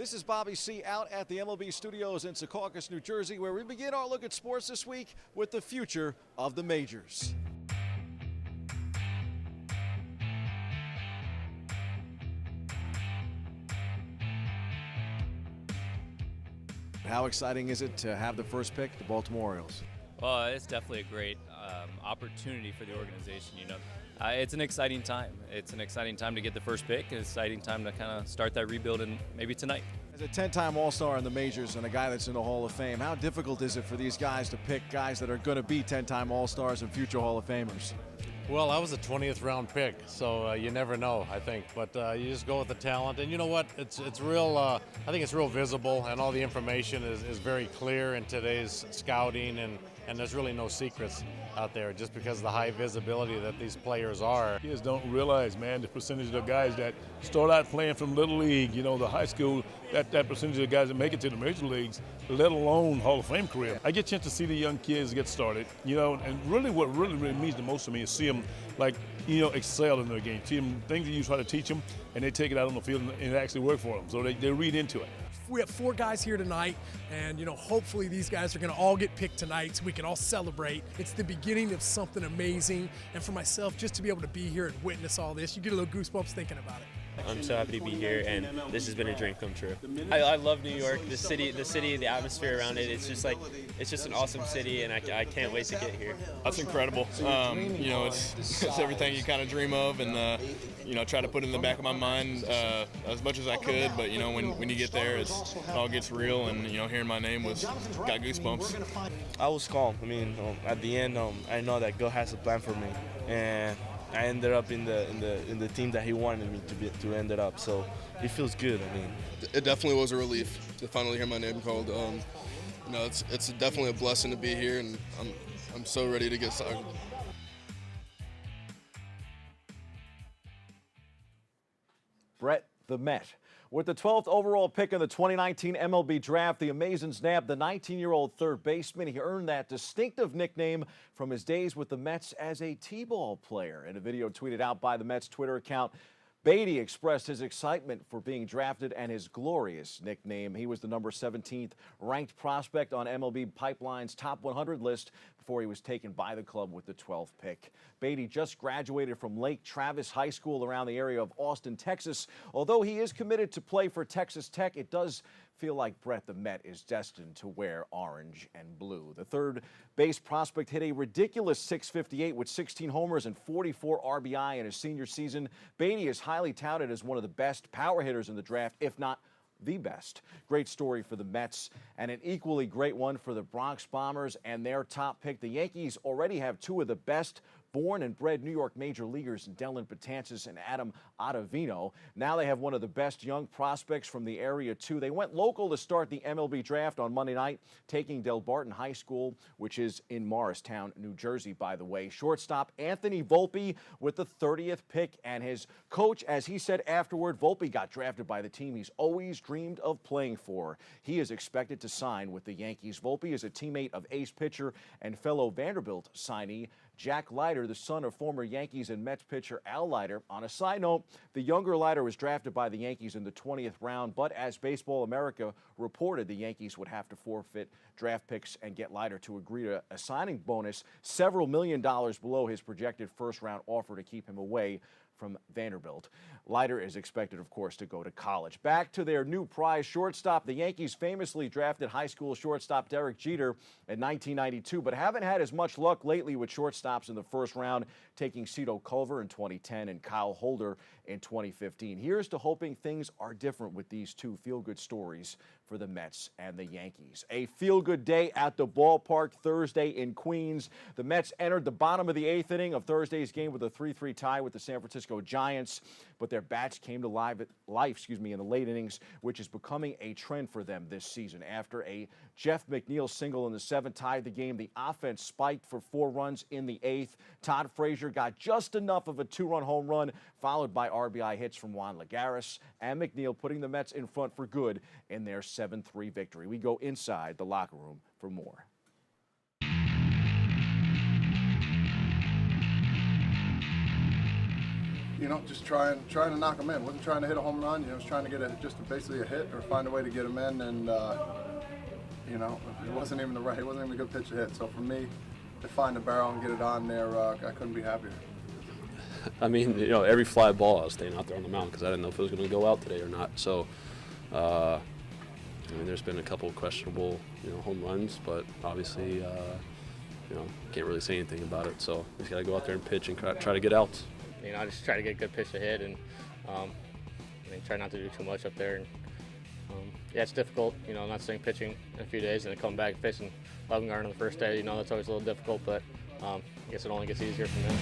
This is Bobby C. out at the MLB studios in Secaucus, New Jersey, where we begin our look at sports this week with the future of the majors. How exciting is it to have the first pick, the Baltimore Orioles? Well, it's definitely a great opportunity for the organization. You know, it's an exciting time. It's an exciting time to get the first pick. An exciting time to kind of start that rebuild, and maybe tonight. As a 10-time All-Star in the majors and a guy that's in the Hall of Fame, how difficult is it for these guys to pick guys that are going to be 10-time All-Stars and future Hall of Famers? Well, I was a 20th round pick, so you never know, I think. But you just go with the talent, and you know what? It's real. I think it's real visible, and all the information is very clear in today's scouting, and there's really no secrets out there just because of the high visibility that these players are. Kids don't realize, man, the percentage of guys that start out playing from Little League, you know, the high school, that percentage of guys that make it to the major leagues, let alone Hall of Fame career. I get a chance to see the young kids get started, you know, and really what really means the most to me is see them, like, you know, excel in their game. See them, things that you try to teach them, and they take it out on the field and it actually work for them. So they read into it. We have 4 guys here tonight, and hopefully these guys are going to all get picked tonight so we can all celebrate. It's the beginning of something amazing, and for myself, just to be able to be here and witness all this, you get a little goosebumps thinking about it. I'm so happy to be here, and this has been a dream come true. I love New York, the city, the atmosphere around it. It's just an awesome city, and I can't wait to get here. That's incredible. It's everything you kind of dream of, and try to put it in the back of my mind as much as I could. But when you get there, it all gets real, and hearing my name got goosebumps. I was calm. I mean, at the end, I know that God has a plan for me, and I ended up in the team that He wanted me to end it up. So it feels good. I mean, it definitely was a relief to finally hear my name called. It's definitely a blessing to be here, and I'm so ready to get started. Brett the Met. With the 12th overall pick in the 2019 MLB Draft, the Amazons nabbed the 19-year-old third baseman. He earned that distinctive nickname from his days with the Mets as a T-ball player. In a video tweeted out by the Mets Twitter account, Beatty expressed his excitement for being drafted and his glorious nickname. He was the number 17th ranked prospect on MLB Pipeline's top 100 list before he was taken by the club with the 12th pick. Beatty just graduated from Lake Travis High School around the area of Austin, Texas. Although he is committed to play for Texas Tech, it does feel like Brett the Met is destined to wear orange and blue. The third base prospect hit a ridiculous .658 with 16 homers and 44 RBI in his senior season. Beatty is highly touted as one of the best power hitters in the draft, if not the best. Great story for the Mets, and an equally great one for the Bronx Bombers and their top pick. The Yankees already have 2 of the best born and bred New York major leaguers, Dylan Betances and Adam Ottavino. Now they have one of the best young prospects from the area, too. They went local to start the MLB Draft on Monday night, taking Del Barton High School, which is in Morristown, New Jersey, by the way. Shortstop Anthony Volpe with the 30th pick, and his coach, as he said afterward, Volpe got drafted by the team he's always dreamed of playing for. He is expected to sign with the Yankees. Volpe is a teammate of ace pitcher and fellow Vanderbilt signee Jack Leiter, the son of former Yankees and Mets pitcher Al Leiter. On a side note, the younger Leiter was drafted by the Yankees in the 20th round, but as Baseball America reported, the Yankees would have to forfeit draft picks and get Leiter to agree to a signing bonus several $1 million below his projected first-round offer to keep him away from Vanderbilt. Leiter is expected, of course, to go to college. Back to their new prize shortstop. The Yankees famously drafted high school shortstop Derek Jeter in 1992, but haven't had as much luck lately with shortstops in the first round, taking Cito Culver in 2010 and Kyle Holder in 2015. Here's to hoping things are different with these 2 feel-good stories for the Mets and the Yankees. A feel-good day at the ballpark Thursday in Queens. The Mets entered the bottom of the 8th inning of Thursday's game with a 3-3 tie with the San Francisco Giants, but their bats came to life in the late innings, which is becoming a trend for them this season. After a Jeff McNeil single in the 7th tied the game, the offense spiked for 4 runs in the 8th. Todd Frazier got just enough of a 2-run home run, followed by RBI hits from Juan Lagares and McNeil, putting the Mets in front for good in their 7-3 victory. We go inside the locker room for more. just trying to knock them in. Wasn't trying to hit a home run. Was trying to get basically a hit or find a way to get them in. And it wasn't even a good pitch to hit. So for me, to find the barrel and get it on there, I couldn't be happier. I mean, every fly ball I was staying out there on the mound because I didn't know if it was going to go out today or not. So, there's been a couple of questionable, home runs, but obviously, can't really say anything about it. So we just got to go out there and pitch and try to get outs. I just try to get a good pitch to hit and try not to do too much up there. And it's difficult, not staying pitching in a few days and then coming back facing Logan on the first day. That's always a little difficult, but I guess it only gets easier from there.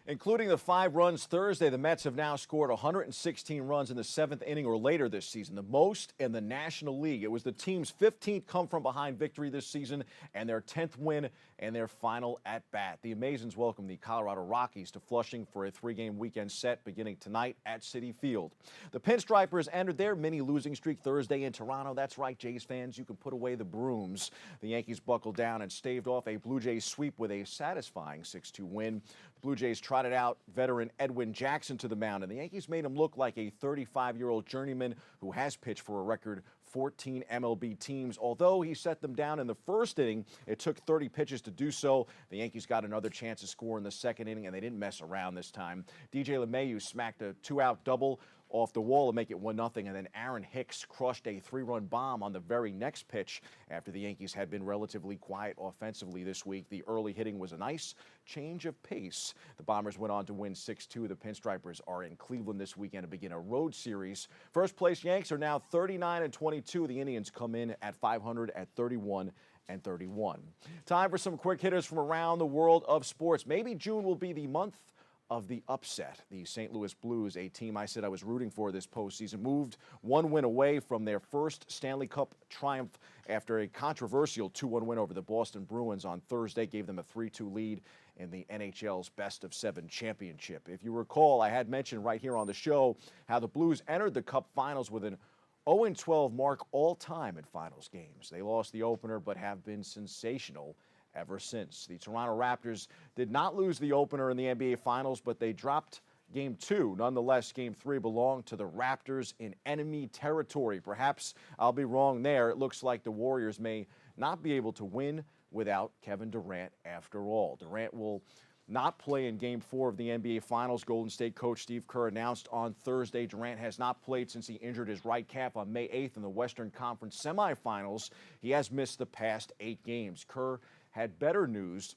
Including the 5 runs Thursday, the Mets have now scored 116 runs in the 7th inning or later this season, the most in the National League. It was the team's 15th come-from-behind victory this season and their 10th win and their final at-bat. The Amazons welcome the Colorado Rockies to Flushing for a 3-game weekend set beginning tonight at Citi Field. The Pinstripers entered their mini-losing streak Thursday in Toronto. That's right, Jays fans, you can put away the brooms. The Yankees buckled down and staved off a Blue Jays sweep with a satisfying 6-2 win. The Blue Jays trotted out veteran Edwin Jackson to the mound, and the Yankees made him look like a 35-year-old journeyman who has pitched for a record 14 MLB teams. Although he set them down in the first inning, it took 30 pitches to do so. The Yankees got another chance to score in the second inning, and they didn't mess around this time. DJ LeMahieu smacked a 2-out double off the wall to make it 1-0, and then Aaron Hicks crushed a 3-run bomb on the very next pitch after the Yankees had been relatively quiet offensively this week. The early hitting was a nice change of pace. The Bombers went on to win 6-2. The Pinstripers are in Cleveland this weekend to begin a road series. First place Yanks are now 39-22. The Indians come in at 500 at 31-31. Time for some quick hitters from around the world of sports. Maybe June will be the month of the upset. The St. Louis Blues, a team I said I was rooting for this postseason, moved 1 win away from their first Stanley Cup triumph after a controversial 2-1 win over the Boston Bruins on Thursday, gave them a 3-2 lead in the NHL's best-of-7 championship. If you recall, I had mentioned right here on the show how the Blues entered the Cup Finals with an 0-12 mark all-time in finals games. They lost the opener but have been sensational ever since. The Toronto Raptors did not lose the opener in the NBA Finals, but they dropped Game 2. Nonetheless, Game 3 belonged to the Raptors in enemy territory. Perhaps I'll be wrong there. It looks like the Warriors may not be able to win without Kevin Durant after all. Durant will not play in Game 4 of the NBA Finals. Golden State coach Steve Kerr announced on Thursday Durant has not played since he injured his right calf on May 8th in the Western Conference semifinals. He has missed the past 8 games. Kerr had better news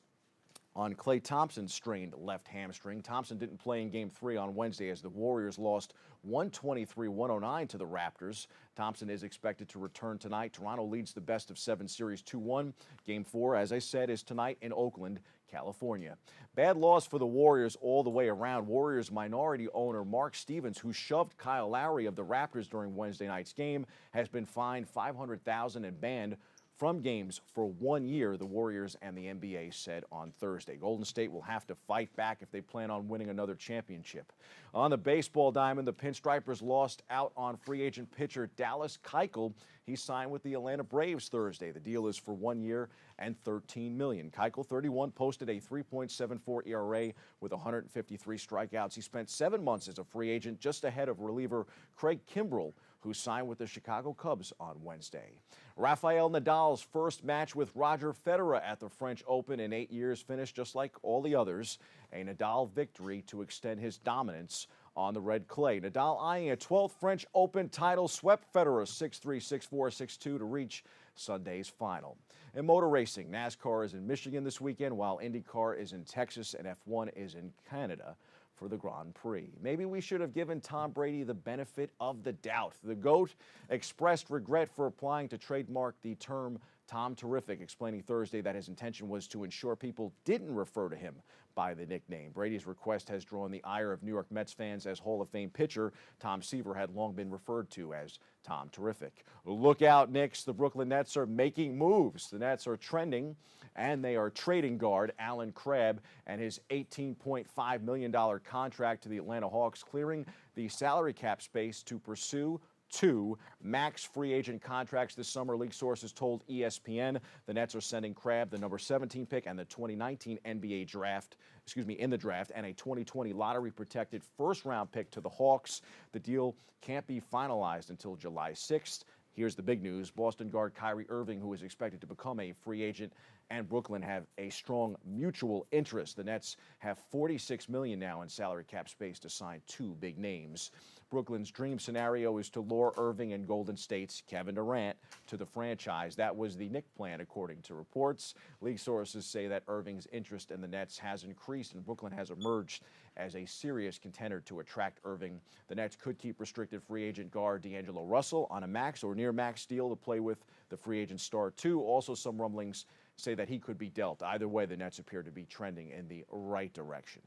on Klay Thompson's strained left hamstring. Thompson didn't play in Game 3 on Wednesday as the Warriors lost 123-109 to the Raptors. Thompson is expected to return tonight. Toronto leads the best-of-7 series 2-1. Game 4, as I said, is tonight in Oakland, California. Bad loss for the Warriors all the way around. Warriors minority owner Mark Stevens, who shoved Kyle Lowry of the Raptors during Wednesday night's game, has been fined $500,000 and banned from games for 1 year, the Warriors and the NBA said on Thursday. Golden State will have to fight back if they plan on winning another championship. On the baseball diamond, the Pinstripers lost out on free agent pitcher Dallas Keuchel. He signed with the Atlanta Braves Thursday. The deal is for 1 year and $13 million. Keuchel, 31, posted a 3.74 ERA with 153 strikeouts. He spent 7 months as a free agent, just ahead of reliever Craig Kimbrell, who signed with the Chicago Cubs on Wednesday. Rafael Nadal's first match with Roger Federer at the French Open in 8 years finished just like all the others, a Nadal victory to extend his dominance on the red clay. Nadal eyeing a 12th French Open title, swept Federer 6-3, 6-4, 6-2 to reach Sunday's final. In motor racing, NASCAR is in Michigan this weekend, while IndyCar is in Texas and F1 is in Canada for the Grand Prix. Maybe we should have given Tom Brady the benefit of the doubt. The GOAT expressed regret for applying to trademark the term Tom Terrific, explaining Thursday that his intention was to ensure people didn't refer to him by the nickname. Brady's request has drawn the ire of New York Mets fans as Hall of Fame pitcher Tom Seaver had long been referred to as Tom Terrific. Look out, Knicks. The Brooklyn Nets are making moves. The Nets are trending, and they are trading guard Alan Crabb and his $18.5 million contract to the Atlanta Hawks, clearing the salary cap space to pursue 2 max free agent contracts this summer. League sources told ESPN the Nets are sending Crabbe the number 17 pick and the 2019 NBA draft, in the draft, and a 2020 lottery protected first-round pick to the Hawks. The deal can't be finalized until July 6th. Here's the big news. Boston guard Kyrie Irving, who is expected to become a free agent, and Brooklyn have a strong mutual interest. The Nets have $46 million now in salary cap space to sign 2 big names. Brooklyn's dream scenario is to lure Irving and Golden State's Kevin Durant to the franchise. That was the Knicks plan, according to reports. League sources say that Irving's interest in the Nets has increased, and Brooklyn has emerged as a serious contender to attract Irving. The Nets could keep restricted free agent guard D'Angelo Russell on a max or near max deal to play with the free agent star too. Also, some rumblings say that he could be dealt. Either way, the Nets appear to be trending in the right direction.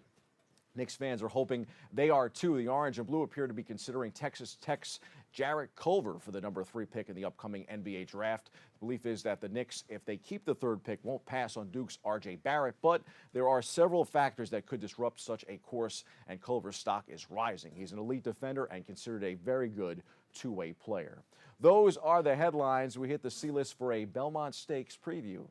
Knicks fans are hoping they are too. The Orange and Blue appear to be considering Texas Tech's Jarrett Culver for the number 3 pick in the upcoming NBA draft. The belief is that the Knicks, if they keep the 3rd pick, won't pass on Duke's R.J. Barrett, but there are several factors that could disrupt such a course, and Culver's stock is rising. He's an elite defender and considered a very good two-way player. Those are the headlines. We hit the C-list for a Belmont Stakes preview.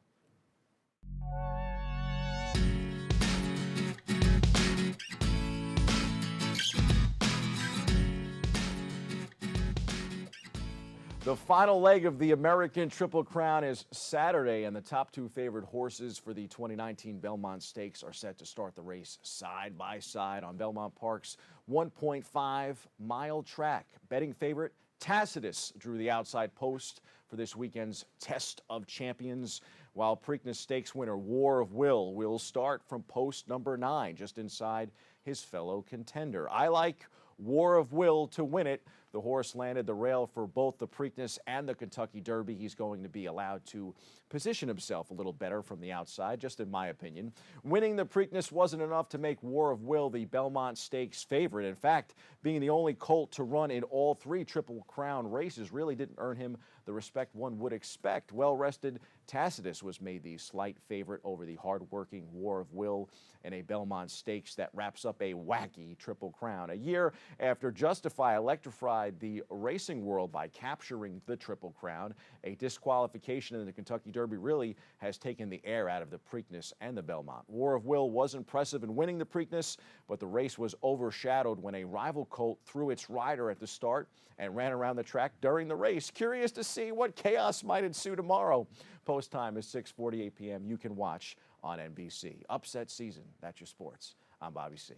The final leg of the American Triple Crown is Saturday, and the top 2 favored horses for the 2019 Belmont Stakes are set to start the race side by side on Belmont Park's 1.5-mile track. Betting favorite Tacitus drew the outside post for this weekend's Test of Champions, while Preakness Stakes winner War of will start from post number 9, just inside his fellow contender. I like War of Will to win it. The horse landed the rail for both the Preakness and the Kentucky Derby. He's going to be allowed to position himself a little better from the outside, just in my opinion. Winning the Preakness wasn't enough to make War of Will the Belmont Stakes favorite. In fact, being the only colt to run in all 3 Triple Crown races really didn't earn him the respect one would expect. Well-rested Tacitus was made the slight favorite over the hard-working War of Will in a Belmont Stakes that wraps up a wacky Triple Crown. A year after Justify electrified the racing world by capturing the Triple Crown, a disqualification in the Kentucky Derby really has taken the air out of the Preakness and the Belmont. War of Will was impressive in winning the Preakness, but the race was overshadowed when a rival colt threw its rider at the start and ran around the track during the race. Curious to see what chaos might ensue tomorrow. Post time is 6:48 p.m. You can watch on NBC. Upset season. That's your sports. I'm Bobby C.